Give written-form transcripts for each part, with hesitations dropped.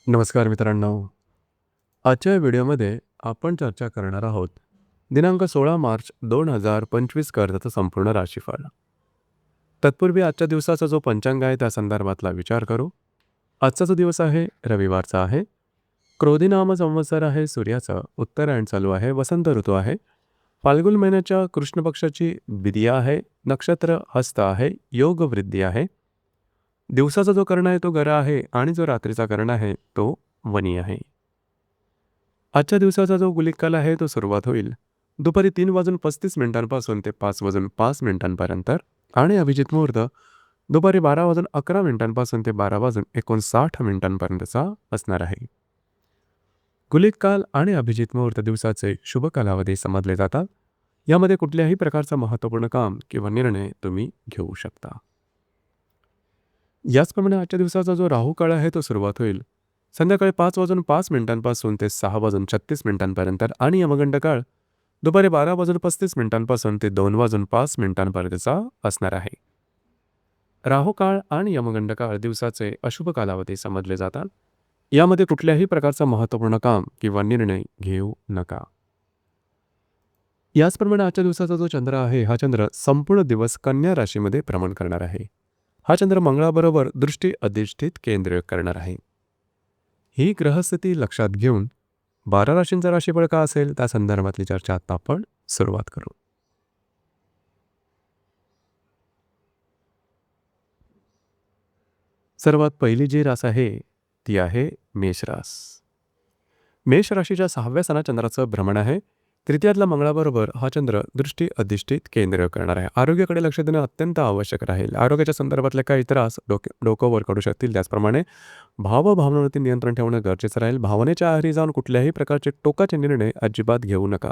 नमस्कार मित्रांनो. आजच्या व्हिडिओमध्ये आपण चर्चा करणार आहोत दिनांक 16 मार्च 2025 कर्जाचं संपूर्ण राशीफळ. तत्पूर्वी आजच्या दिवसाचा जो पंचांग आहे त्या संदर्भातला विचार करू. आजचा जो दिवस आहे रविवारचा आहे. क्रोधी नाम संवत्सर आहे, सूर्याचं उत्तरायण चालू आहे, वसंत ऋतू आहे. फाल्गुन महिन्याच्या कृष्ण पक्षाची बिदिया आहे, नक्षत्र हस्त आहे, योग वृद्धी आहे. दिवसाचा जो कर्ण आहे तो गरा आहे आणि जो रात्रीचा कर्ण आहे तो वनी आहे. आजच्या दिवसाचा जो गुलिक काल आहे तो सुरुवात होईल दुपारी 3:35 ते 5:05 आणि अभिजित मुहूर्त दुपारी 12:11 ते 12:59 असणार आहे. गुलिक काल आणि अभिजित मुहूर्त दिवसाचे शुभ कालावधी समजले जातात. यामध्ये कुठल्याही प्रकारचं महत्त्वपूर्ण काम किंवा निर्णय तुम्ही घेऊ शकता. याचप्रमाणे आजच्या दिवसाचा जो राहू काळ आहे तो सुरुवात होईल संध्याकाळी 5:05 ते 6:36 आणि यमगंड काळ दुपारी 12:35 ते 2:05 असणार आहे. राहू काळ आणि यमगंड काळ दिवसाचे अशुभ कालावधी समजले जातात. यामध्ये कुठल्याही प्रकारचं महत्त्वपूर्ण काम किंवा निर्णय घेऊ नका. याचप्रमाणे आजच्या दिवसाचा जो चंद्र आहे हा चंद्र संपूर्ण दिवस कन्या राशीमध्ये भ्रमण करणार आहे. हा चंद्र मंगळाबरोबर दृष्टी अधिष्ठित केंद्र करणार आहे. ही ग्रहस्थिती लक्षात घेऊन 12 राशींचा राशीफळ का असेल त्या संदर्भातली चर्चा आता आपण सुरुवात करू. सर्वात पहिली जी रास आहे ती आहे मेष रास. मेष राशीच्या 6व्या स्थानात चंद्राचं भ्रमण आहे. तृतीयातला मंगळाबरोबर हा चंद्र दृष्टी अधिष्ठित केंद्र करणार आहे. आरोग्याकडे लक्ष देणं अत्यंत आवश्यक राहील. आरोग्याच्या संदर्भातले काही त्रास डोकं वर काढू शकतील. त्याचप्रमाणे भावभावनावरती नियंत्रण ठेवणं गरजेचं राहील. भावनेच्या आहारी जाऊन कुठल्याही प्रकारचे टोकाचे निर्णय अजिबात घेऊ नका.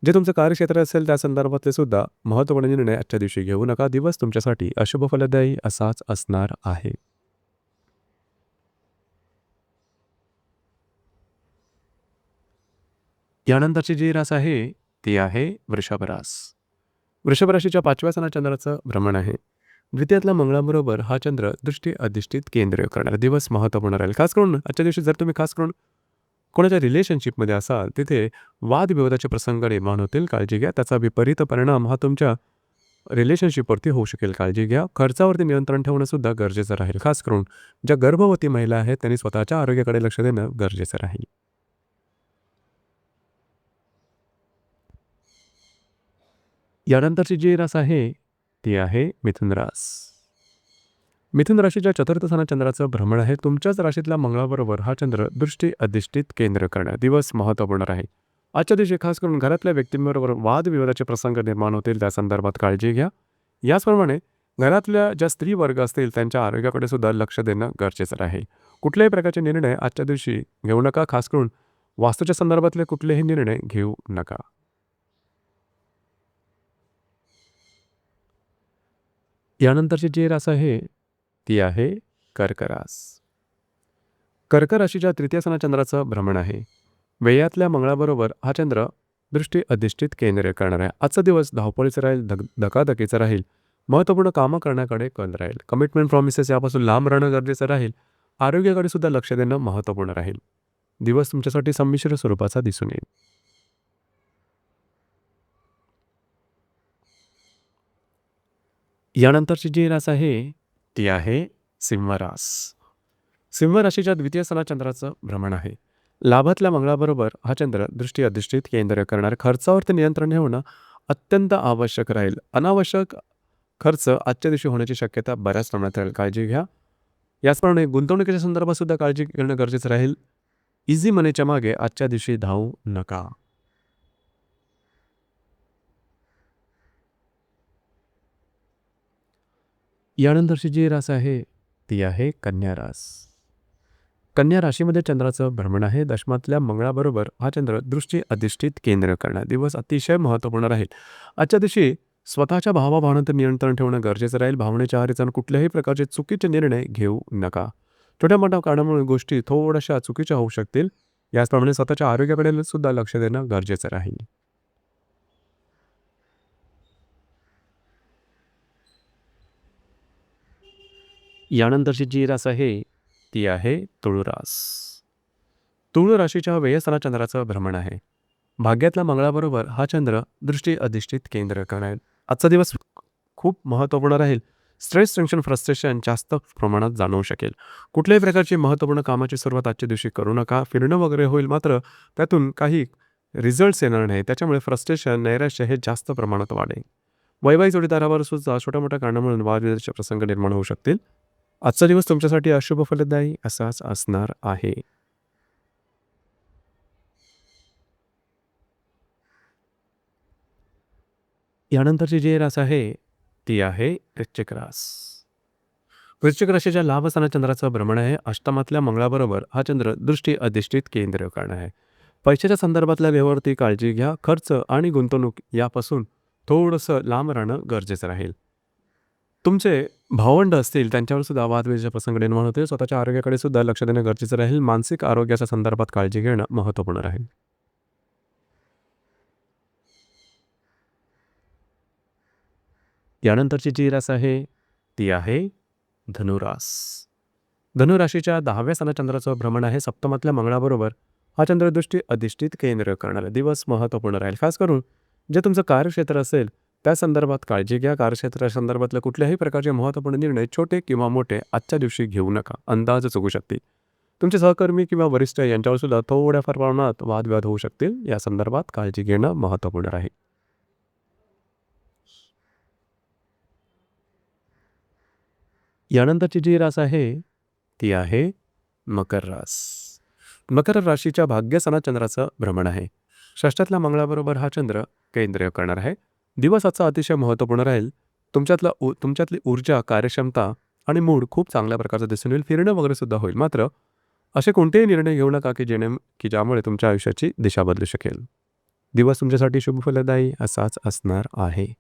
जे तुमचं कार्यक्षेत्र असेल त्या संदर्भातले सुद्धा महत्त्वपूर्ण निर्णय आजच्या दिवशी घेऊ नका. दिवस तुमच्यासाठी अशुभ फलदायी असाच असणार आहे. यानंतरची जी रास आहे ती आहे वृषभ रास. वृषभ राशीच्या 5व्या स्थानात चंद्राचं भ्रमण आहे. द्वितीयातला मंगळाबरोबर हा चंद्र दृष्टी अधिष्ठित केंद्र करणारा दिवस महत्त्वपूर्ण राहील. खास करून आजच्या दिवशी जर तुम्ही खास करून कोणाच्या रिलेशनशिपमध्ये असाल तिथे वादविवादाचे प्रसंग निर्माण होतील. काळजी घ्या. त्याचा विपरीत परिणाम हा तुमच्या रिलेशनशिपवरती होऊ शकेल. काळजी घ्या. खर्चावरती नियंत्रण ठेवणं सुद्धा गरजेचं राहील. खास करून ज्या गर्भवती महिला आहेत त्यांनी स्वतःच्या आरोग्याकडे लक्ष देणं गरजेचं राहील. यानंतरची जी रास आहे ती आहे मिथुन रास. मिथुन राशीच्या 4थ्या स्थानात चंद्राचं भ्रमण आहे. तुमच्याच राशीतल्या मंगळाबरोबर हा चंद्र दृष्टी अधिष्ठित केंद्र करणार दिवस महत्त्वपूर्ण राहील. आजच्या दिवशी खास करून घरातल्या व्यक्तींबरोबर वादविवादाचे प्रसंग निर्माण होतील. त्या संदर्भात काळजी घ्या. याचप्रमाणे घरातल्या ज्या स्त्री वर्ग असतील त्यांच्या आरोग्याकडे सुद्धा लक्ष देणं गरजेचं राहील. कुठल्याही प्रकारचे निर्णय आजच्या दिवशी घेऊ नका. खास करून वास्तूच्या संदर्भातले कुठलेही निर्णय घेऊ नका. यानंतरची जी रास आहे ती आहे कर्क रास. कर्क राशीच्या 3ऱ्या स्थानात चंद्राचं भ्रमण आहे. व्ययातल्या मंगळाबरोबर हा चंद्र दृष्टी अधिष्ठित केंद्र करणार आहे. आजचा दिवस धावपळीचा राहील, धकाधकीचा राहील. महत्त्वपूर्ण कामं करण्याकडे कल राहील. कमिटमेंट प्रॉमिसेस यापासून लांब राहणं गरजेचं राहील. आरोग्याकडे सुद्धा लक्ष देणं महत्त्वपूर्ण राहील. दिवस तुमच्यासाठी संमिश्र स्वरूपाचा दिसून येईल. यानंतरची जी रास आहे ती आहे सिंह रास. सिंह राशीच्या 2य स्थानात चंद्राचं भ्रमण आहे. लाभातल्या मंगळाबरोबर हा चंद्र दृष्टी अधिष्ठित केंद्र करणार. खर्चावरती नियंत्रण ठेवणं अत्यंत आवश्यक राहील. अनावश्यक खर्च आजच्या दिवशी होण्याची शक्यता बऱ्याच प्रमाणात राहील. काळजी घ्या. याचप्रमाणे गुंतवणुकीच्या संदर्भात सुद्धा काळजी घेणं गरजेचं राहील. इझी मनीच्या मागे आजच्या दिवशी धावू नका. यानंतरची जी रास आहे ती आहे कन्या रास. कन्या राशीमध्ये चंद्राचं भ्रमण आहे. दशमातल्या मंगळाबरोबर हा चंद्र दृष्टी अधिष्ठित केंद्र करणार दिवस अतिशय महत्त्वपूर्ण राहील. आजच्या दिवशी स्वतःच्या भावाभावनांवर नियंत्रण ठेवणं गरजेचं राहील. भावनेच्या आहारी जाऊन कुठल्याही प्रकारचे चुकीचे निर्णय घेऊ नका. छोट्या मोठ्या कारणामुळे गोष्टी थोड्याशा चुकीच्या होऊ शकतील. याचप्रमाणे स्वतःच्या आरोग्याकडे सुद्धा लक्ष देणं गरजेचं राहील. यानंतरची जी रास आहे ती आहे तुळुरास. तुळू राशीच्या व्ययस्थाना चंद्राचं भ्रमण आहे. भाग्यातल्या मंगळाबरोबर हा चंद्र दृष्टी अधिष्ठित केंद्र करेल. आजचा दिवस खूप महत्त्वपूर्ण राहील. स्ट्रेस, टेन्शन, फ्रस्ट्रेशन जास्त प्रमाणात जाणवू शकेल. कुठल्याही प्रकारची महत्त्वपूर्ण कामाची सुरुवात आजच्या दिवशी करू नका. फिरणं वगैरे होईल, मात्र त्यातून काही रिझल्ट्स येणार नाही. त्याच्यामुळे फ्रस्ट्रेशन, नैराश्य हे जास्त प्रमाणात वाढेल. वैवाहिक जोडीदारावर सुद्धा छोट्या-मोठ्या कारणामुळे वादविवादाचे प्रसंग निर्माण होऊ शकतील. आजचा दिवस तुमच्यासाठी अशुभ फलदायी असाच असणार आहे. यानंतरची जी रास आहे, ती आहे वृश्चिक रास. वृश्चिक राशीच्या लाभस्थानात चंद्राचं भ्रमण आहे. अष्टमातल्या मंगळाबरोबर हा चंद्र दृष्टी अधिष्ठित केंद्र करण आहे. पैशाच्या संदर्भातल्या व्यवहारावरती काळजी घ्या. खर्च आणि गुंतवणूक यापासून थोडंसं लांब राहणं गरजेचं राहील. तुमचे भावंड असतील त्यांच्यावर सुद्धा वादविवादाचे प्रसंग निर्माण होतील. स्वतःच्या आरोग्याकडे सुद्धा लक्ष देणं गरजेचं राहील. मानसिक आरोग्याच्या संदर्भात काळजी घेणं महत्त्वपूर्ण राहील. यानंतरची जी रास आहे, ती आहे धनुरास. धनुराशीच्या 10व्या स्थानात चंद्राचं भ्रमण आहे. सप्तमातल्या मंगळाबरोबर हा चंद्रदृष्टी अधिष्ठित केंद्र करणारा दिवस महत्त्वपूर्ण राहील. खास करून जे तुमचं कार्यक्षेत्र असेल त्या संदर्भात काळजी घ्या. कार्यक्षेत्रासंदर्भातल्या कुठल्याही प्रकारचे महत्त्वपूर्ण निर्णय छोटे किंवा मोठे आजच्या दिवशी घेऊ नका. अंदाज चुकू शकतील. तुमचे सहकर्मी किंवा वरिष्ठ यांच्यावर सुद्धा थोड्याफार प्रमाणात वादविवाद होऊ शकतील. या संदर्भात काळजी घेणं महत्त्वपूर्ण राहील. यानंतरची जी रास आहे, ती आहे मकर रास. मकर राशीच्या भाग्यस्थानात चंद्राचं भ्रमण आहे. षष्ठातल्या मंगळाबरोबर हा चंद्र केंद्र करणार आहे. दिवस आजचा अतिशय महत्त्वपूर्ण राहील. तुमच्यातली ऊर्जा, कार्यक्षमता आणि मूड खूप चांगल्या प्रकारचं दिसून येईल. फिरणं वगैरे सुद्धा होईल. मात्र असे कोणतेही निर्णय घेऊ नका की ज्यामुळे तुमच्या आयुष्याची दिशा बदलू शकेल. दिवस तुमच्यासाठी शुभफलदायी असाच असणार आहे.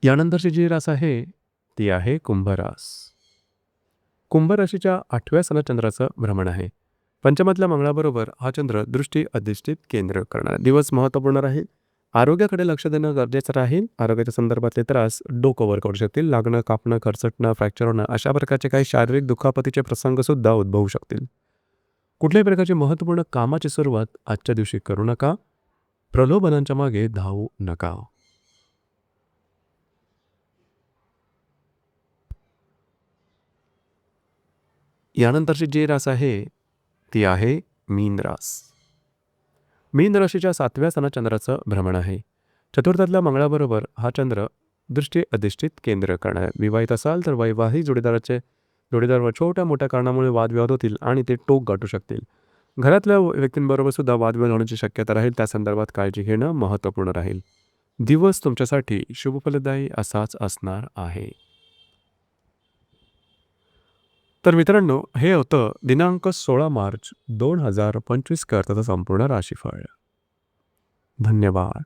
यानंतरची जी रास आहे, ती आहे कुंभरास. कुंभ राशीच्या 8व्या स्थानात चंद्राचं भ्रमण आहे. पंचमातल्या मंगळाबरोबर हा चंद्र दृष्टी अधिष्ठित केंद्र करणारा दिवस महत्त्वपूर्ण राहील. आरोग्याकडे लक्ष देणं गरजेचं राहील. आरोग्याच्या संदर्भातले त्रास डोकं वर करू शकतील. लागणं, कापणं, खरचटणं, फ्रॅक्चर होणं अशा प्रकारचे काही शारीरिक दुखापतीचे प्रसंगसुद्धा उद्भवू शकतील. कुठल्याही प्रकारची महत्त्वपूर्ण कामाची सुरुवात आजच्या दिवशी करू नका. प्रलोभनांच्या मागे धावू नका. यानंतरची जी रास आहे, ती आहे मीन रास. मीन राशीच्या 7व्या स्थानात चंद्राचं भ्रमण आहे. चतुर्थातल्या मंगळाबरोबर हा चंद्र दृष्टी अधिष्ठित केंद्र करणार आहे. विवाहित असाल तर वैवाहिक जोडीदारावर छोट्या मोठ्या कारणामुळे वादविवाद होतील आणि ते टोक गाठू शकतील. घरातल्या व्यक्तींबरोबर सुद्धा वादविवाद होण्याची शक्यता राहील. त्या संदर्भात काळजी घेणं महत्त्वपूर्ण राहील. दिवस तुमच्यासाठी शुभफलदायी असाच असणार आहे. तर मित्रांनो, हे होतं दिनांक 16 मार्च 2025 करताचं संपूर्ण राशीफळ. धन्यवाद.